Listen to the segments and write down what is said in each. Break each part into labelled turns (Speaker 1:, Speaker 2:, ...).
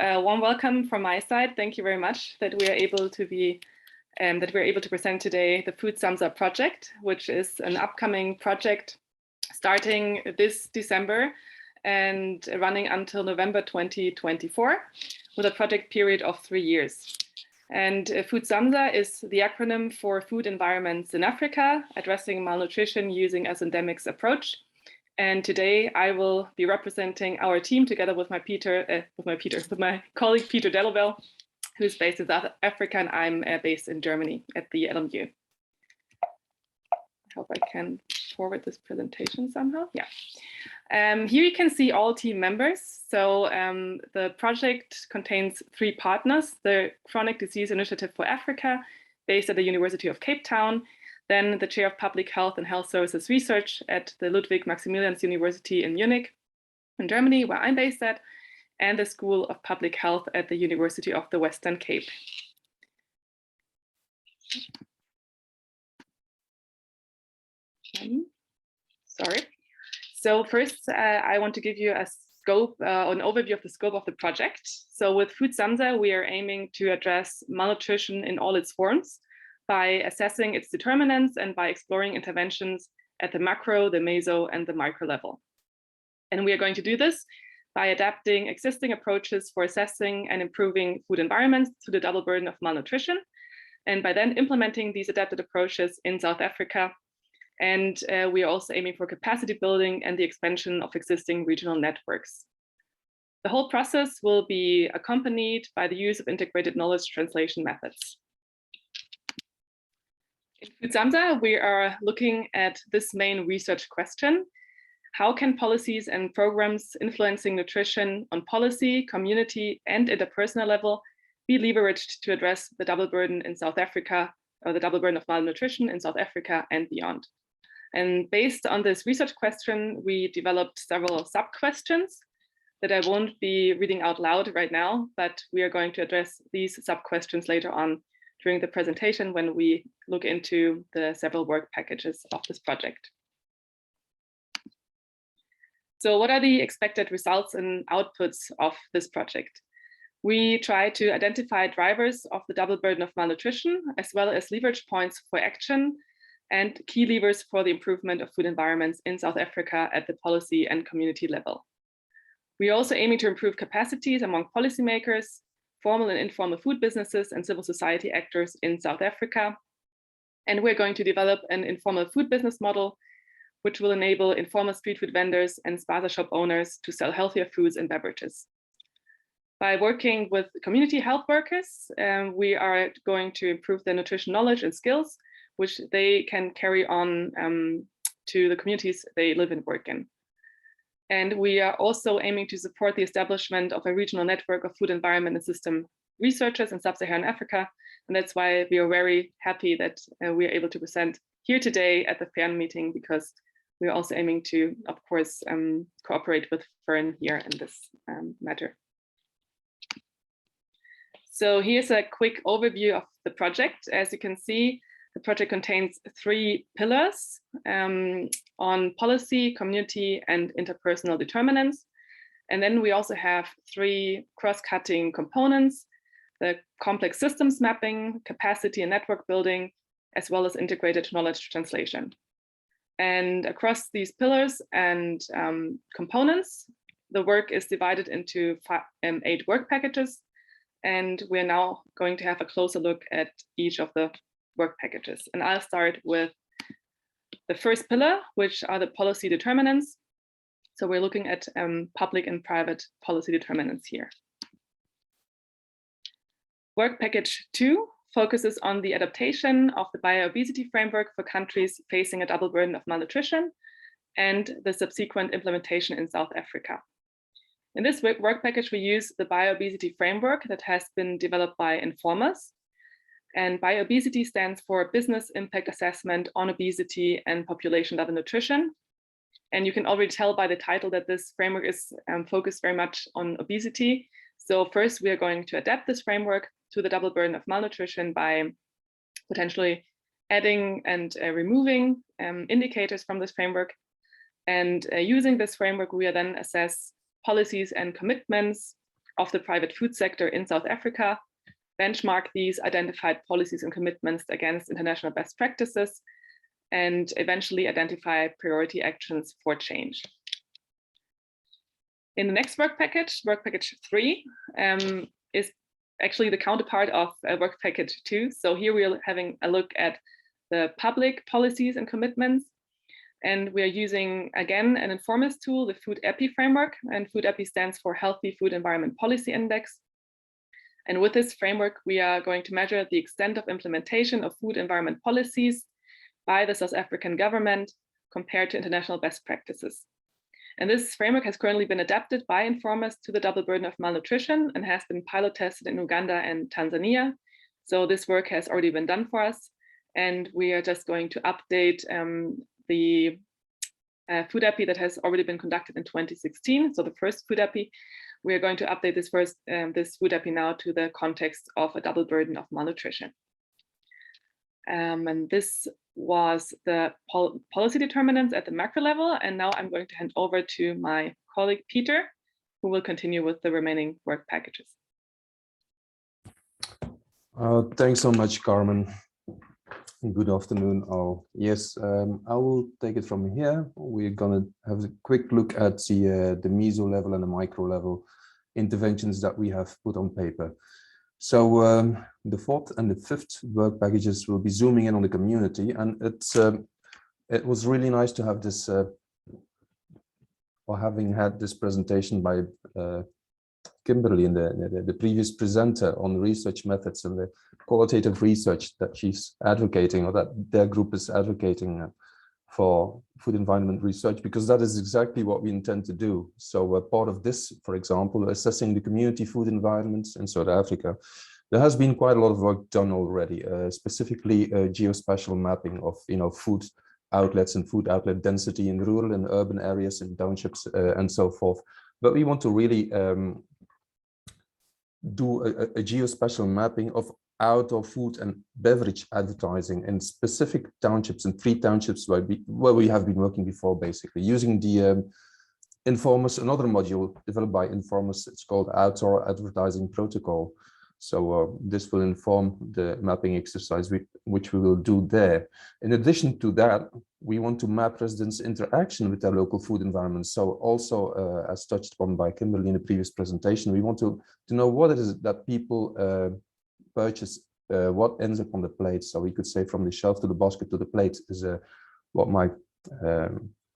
Speaker 1: A warm welcome from my side. Thank you very much that we are able to present today the Food-SAMSA project, which is an upcoming project starting this December and running until November 2024 with a project period of 3 years. And Food-SAMSA is the acronym for Food Environments in Africa, addressing malnutrition using a Syndemics approach. And today I will be representing our team together with my colleague Peter Delobelle, who's based in South Africa, and I'm based in Germany at the LMU. I hope I can forward this presentation somehow. Yeah. Here you can see all team members. So the project contains 3 partners: the Chronic Disease Initiative for Africa, based at the University of Cape Town, then the Chair of Public Health and Health Services Research at the Ludwig-Maximilians University in Munich, in Germany, where I'm based at, and the School of Public Health at the University of the Western Cape. Sorry. So first, I want to give you a scope, an overview of the scope of the project. So with Food-SAMSA, we are aiming to address malnutrition in all its forms by assessing its determinants and by exploring interventions at the macro, the meso, and the micro level. And we are going to do this by adapting existing approaches for assessing and improving food environments to the double burden of malnutrition, and by then implementing these adapted approaches in South Africa. And we are also aiming for capacity building and the expansion of existing regional networks. The whole process will be accompanied by the use of integrated knowledge translation methods. In Food-SAMSA, we are looking at this main research question: how can policies and programs influencing nutrition on policy, community, and interpersonal level be leveraged to address the double burden in South Africa, or the double burden of malnutrition in South Africa and beyond? And based on this research question, we developed several sub-questions that I won't be reading out loud right now, but we are going to address these sub-questions later on during the presentation when we look into the several work packages of this project. So what are the expected results and outputs of this project? We try to identify drivers of the double burden of malnutrition, as well as leverage points for action and key levers for the improvement of food environments in South Africa at the policy and community level. We are also aiming to improve capacities among policymakers, formal and informal food businesses, and civil society actors in South Africa. And we're going to develop an informal food business model, which will enable informal street food vendors and spaza shop owners to sell healthier foods and beverages. By working with community health workers, we are going to improve their nutrition knowledge and skills, which they can carry on to the communities they live and work in. And we are also aiming to support the establishment of a regional network of food environment and system researchers in sub-Saharan Africa. And that's why we are very happy that we are able to present here today at the FERN meeting, because we are also aiming to, of course, cooperate with FERN here in this matter. So here's a quick overview of the project. As you can see, the project contains 3 pillars on policy, community, and interpersonal determinants. And then we also have 3 cross-cutting components: the complex systems mapping, capacity and network building, as well as integrated knowledge translation. And across these pillars and components, the work is divided into 8 work packages. And we're now going to have a closer look at each of the work packages. And I'll start with the first pillar, which are the policy determinants. So we're looking at public and private policy determinants here. Work package 2 focuses on the adaptation of the bio-obesity framework for countries facing a double burden of malnutrition and the subsequent implementation in South Africa. In this work package, we use the bio-obesity framework that has been developed by Informers. And bio-obesity stands for Business Impact Assessment on Obesity and Population Level Nutrition. And you can already tell by the title that this framework is focused very much on obesity. So first, we are going to adapt this framework to the double burden of malnutrition by potentially adding and removing indicators from this framework. And using this framework, we then assess policies and commitments of the private food sector in South Africa, benchmark these identified policies and commitments against international best practices, and eventually identify priority actions for change. In the next work package 3, is actually the counterpart of work package 2. So here we are having a look at the public policies and commitments. And we are using, again, an Informis tool, the Food-EPI framework. And Food-EPI stands for Healthy Food Environment Policy Index. And with this framework, we are going to measure the extent of implementation of food environment policies by the South African government compared to international best practices. And this framework has currently been adapted by Informis to the double burden of malnutrition and has been pilot tested in Uganda and Tanzania. So this work has already been done for us. And we are just going to update the Food-EPI that has already been conducted in 2016. So the first Food-EPI, we are going to update this Food-EPI now to the context of a double burden of malnutrition. And this was the policy determinants at the macro level. And now I'm going to hand over to my colleague, Peter, who will continue with the remaining work packages.
Speaker 2: Thanks so much, Carmen. Good afternoon, all. Yes, I will take it from here. We're going to have a quick look at the meso level and the micro level interventions that we have put on paper. So the fourth and the fifth work packages will be zooming in on the community, and it was really nice to have this, or having had this presentation by Kimberly and the previous presenter on research methods and the qualitative research that she's advocating, or that their group is advocating for food environment research, because that is exactly what we intend to do. So part of this, for example, assessing the community food environments in South Africa, there has been quite a lot of work done already, specifically geospatial mapping of food outlets and food outlet density in rural and urban areas and townships and so forth. But we want to really do a geospatial mapping of outdoor food and beverage advertising in specific townships, and 3 townships where we have been working before, basically using the Informis, another module developed by Informis. It's called Outdoor Advertising Protocol. So this will inform the mapping exercise which we will do there. In addition to that, we want to map residents' interaction with their local food environment. So also, as touched upon by Kimberly in the previous presentation, we want to know what it is that people purchase, what ends up on the plate. So we could say from the shelf to the basket to the plate is what my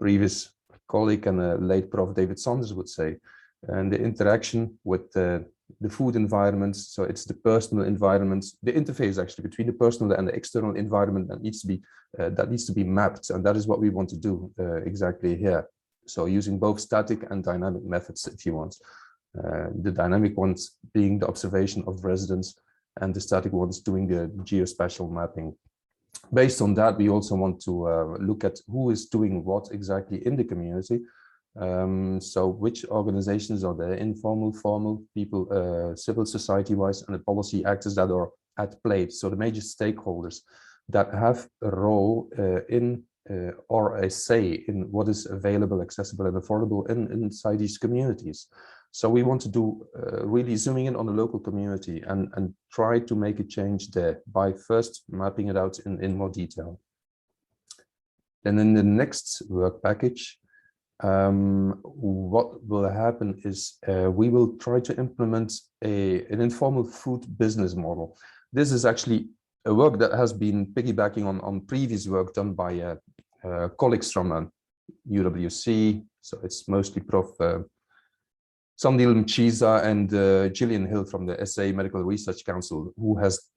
Speaker 2: previous colleague and late Prof. David Sanders would say. And the interaction with the food environments, so it's the personal environments, the interface actually between the personal and the external environment that needs to be mapped, and that is what we want to do exactly here. So using both static and dynamic methods, if you want. The dynamic ones being the observation of residents, and the static ones doing the geospatial mapping. Based on that, we also want to look at who is doing what exactly in the community. So which organizations are there, informal, formal, people, civil society-wise, and the policy actors that are at play. So the major stakeholders that have a role in or a say in what is available, accessible, and affordable inside these communities. So we want to do really zooming in on the local community and try to make a change there by first mapping it out in more detail. Then in the next work package, what will happen is we will try to implement an informal food business model. This is actually a work that has been piggybacking on previous work done by colleagues from UWC. So it's mostly Prof. Sandile Mchiza and Gillian Hill from the SA Medical Research Council, who has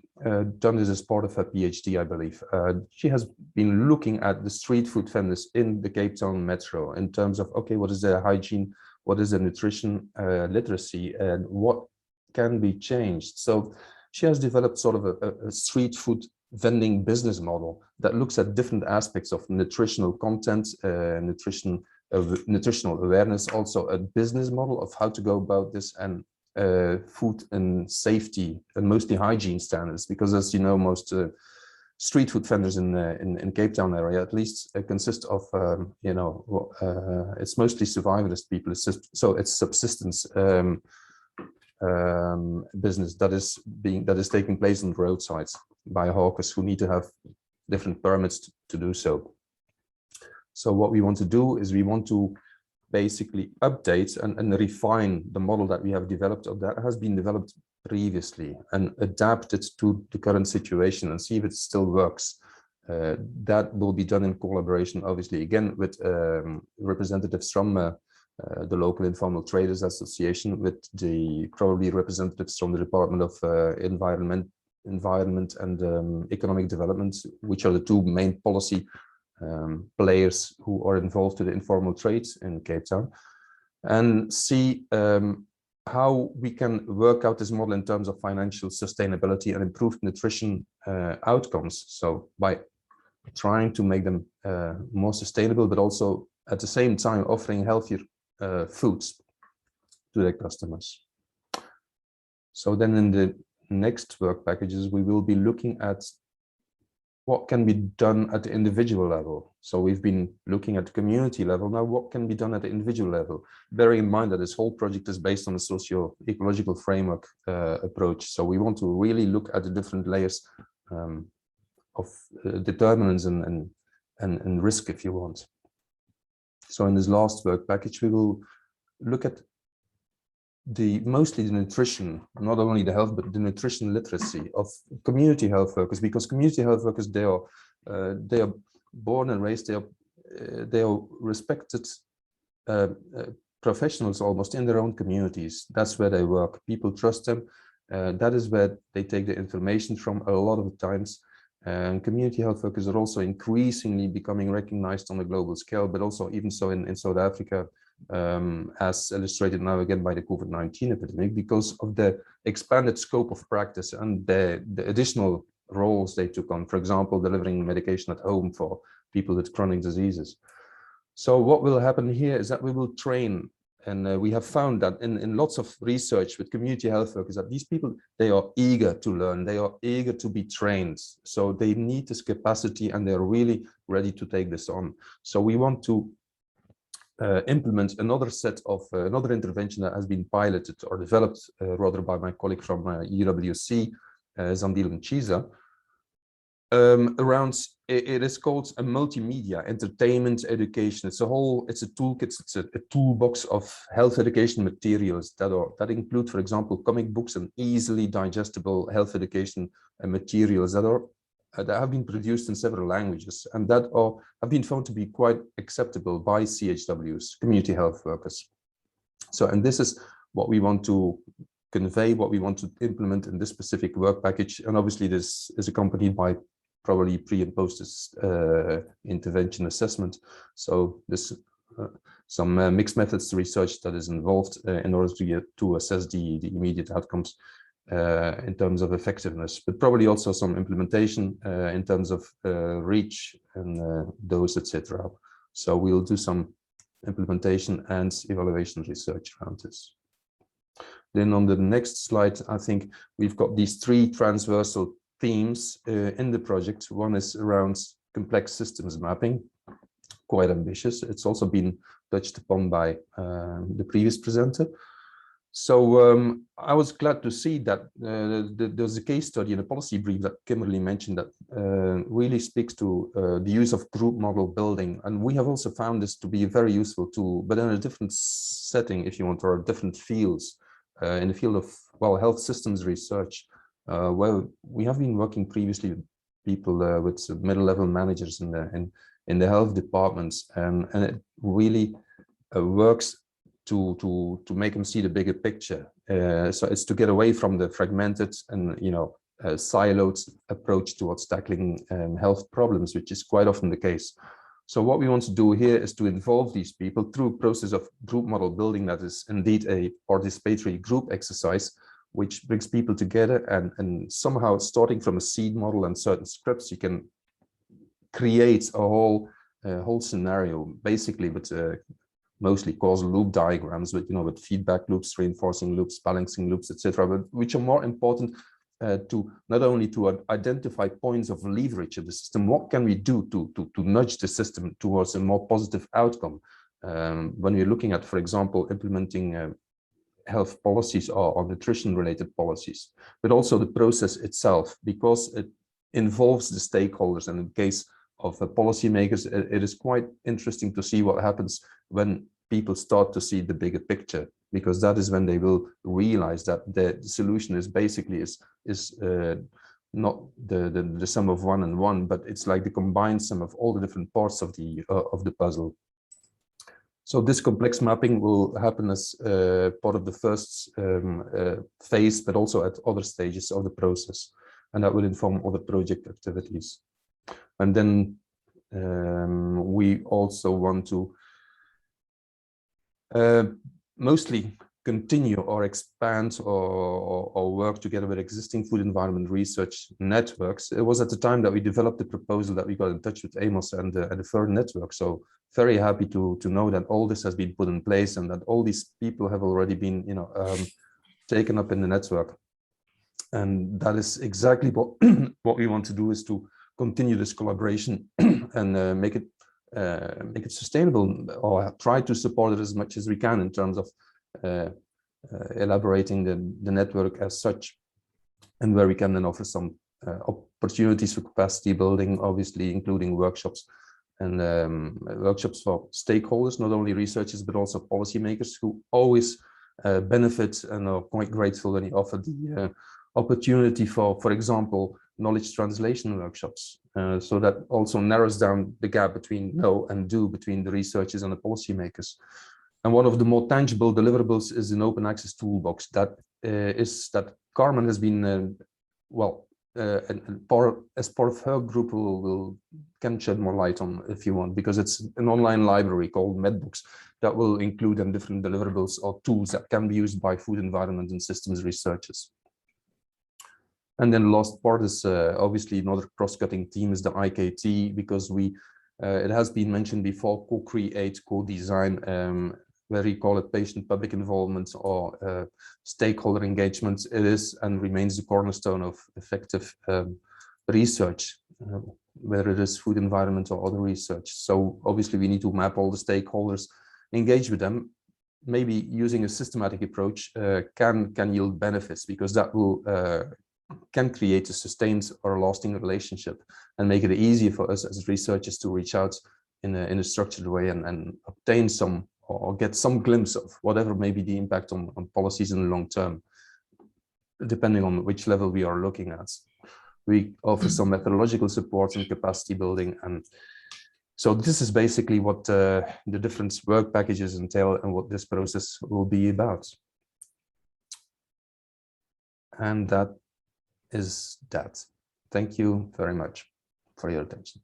Speaker 2: done this as part of her PhD, I believe. She has been looking at the street food vendors in the Cape Town metro in terms of, okay, what is their hygiene, what is their nutrition literacy, and what can be changed. So she has developed sort of a street food vending business model that looks at different aspects of nutritional content, nutritional awareness, also a business model of how to go about this, and food and safety and mostly hygiene standards, because as you know, most street food vendors in Cape Town area at least consist of it's mostly survivalist people, so it's subsistence business that is taking place on roadsides by hawkers who need to have different permits to do so. So what we want to do is we want to basically update and refine the model that we have developed, or that has been developed previously, and adapt it to the current situation and see if it still works. That will be done in collaboration, obviously, again, with representatives from the local informal traders association, with the probably representatives from the Department of Environment and Economic Development, which are the two main policy players who are involved in the informal trades in Cape Town, and see how we can work out this model in terms of financial sustainability and improved nutrition outcomes. So by trying to make them more sustainable, but also at the same time offering healthier foods to their customers. So then in the next work packages, we will be looking at what can be done at the individual level. So we've been looking at the community level. Now, what can be done at the individual level? Bearing in mind that this whole project is based on a socio-ecological framework approach. So we want to really look at the different layers of determinants and risk, if you want. So in this last work package, we will look at mostly the nutrition, not only the health, but the nutrition literacy of community health workers, because community health workers, they are born and raised, they are respected professionals almost in their own communities. That's where they work. People trust them. That is where they take the information from a lot of the times. And community health workers are also increasingly becoming recognized on a global scale, but also even so in South Africa, as illustrated now again by the COVID-19 epidemic, because of the expanded scope of practice and the additional roles they took on, for example, delivering medication at home for people with chronic diseases. So what will happen here is that we will train, and we have found that in lots of research with community health workers, that these people, they are eager to learn, they are eager to be trained. So they need this capacity and they're really ready to take this on. So we want to implement another set of another intervention that has been piloted or developed rather by my colleague from UWC, Zandile Nchiza, around, it is called a multimedia entertainment education. It's a toolkit, it's a toolbox of health education materials that include, for example, comic books and easily digestible health education materials that have been produced in several languages and that have been found to be quite acceptable by CHWs, community health workers. So, and this is what we want to convey, what we want to implement in this specific work package. And obviously this is accompanied by probably pre and post intervention assessment. So this some mixed methods research that is involved in order to assess the immediate outcomes in terms of effectiveness, but probably also some implementation in terms of reach and dose, etc. So we'll do some implementation and evaluation research around this. Then on the next slide, I think we've got these three transversal themes in the project. One is around complex systems mapping, quite ambitious. It's also been touched upon by the previous presenter. So I was glad to see that there's a case study in a policy brief that Kimberly mentioned that really speaks to the use of group model building. And we have also found this to be a very useful tool, but in a different setting, if you want, or different fields, in the field of, well, health systems research. Well, we have been working previously with people with middle-level managers in the health departments, and it really works to make them see the bigger picture. So it's to get away from the fragmented and siloed approach towards tackling health problems, which is quite often the case. So what we want to do here is to involve these people through a process of group model building that is indeed a participatory group exercise, which brings people together and somehow, starting from a seed model and certain scripts, you can create a whole scenario, basically with mostly causal loop diagrams, with feedback loops, reinforcing loops, balancing loops, etc., but which are more important to not only to identify points of leverage in the system. What can we do to nudge the system towards a more positive outcome? When we're looking at, for example, implementing health policies or nutrition related policies, but also the process itself, because it involves the stakeholders. And in case of policymakers, it is quite interesting to see what happens when people start to see the bigger picture, because that is when they will realize that the solution is basically not the sum of one and one, but it's like the combined sum of all the different parts of the puzzle. So this complex mapping will happen as part of the first phase, but also at other stages of the process, and that will inform other project activities. And then we also want to mostly continue or expand or work together with existing food environment research networks. It was at the time that we developed the proposal that we got in touch with Amos and the FERN network. So very happy to know that all this has been put in place and that all these people have already been, taken up in the network. And that is exactly what what we want to do, is to continue this collaboration and make it sustainable, or try to support it as much as we can in terms of elaborating the network as such, and where we can then offer some opportunities for capacity building, obviously including workshops and workshops for stakeholders, not only researchers but also policymakers, who always benefit and are quite grateful when you offer the opportunity for example, knowledge translation workshops. So that also narrows down the gap between know and do between the researchers and the policymakers. And one of the more tangible deliverables is an open access toolbox that Carmen has been, as part of her group can shed more light on if you want, because it's an online library called Medbooks that will include different deliverables or tools that can be used by food environment and systems researchers. And then the last part is obviously another cross-cutting theme is the IKT, because it has been mentioned before, co-create, co-design, where we call it patient public involvement or stakeholder engagement. It is and remains the cornerstone of effective research, whether it is food environment or other research. So obviously we need to map all the stakeholders, engage with them. Maybe using a systematic approach can yield benefits, because that will can create a sustained or lasting relationship and make it easier for us as researchers to reach out in a structured way and obtain some or get some glimpse of whatever may be the impact on policies in the long term, depending on which level we are looking at. We offer some methodological support and capacity building. And so this is basically what the different work packages entail and what this process will be about. And that is that. Thank you very much for your attention.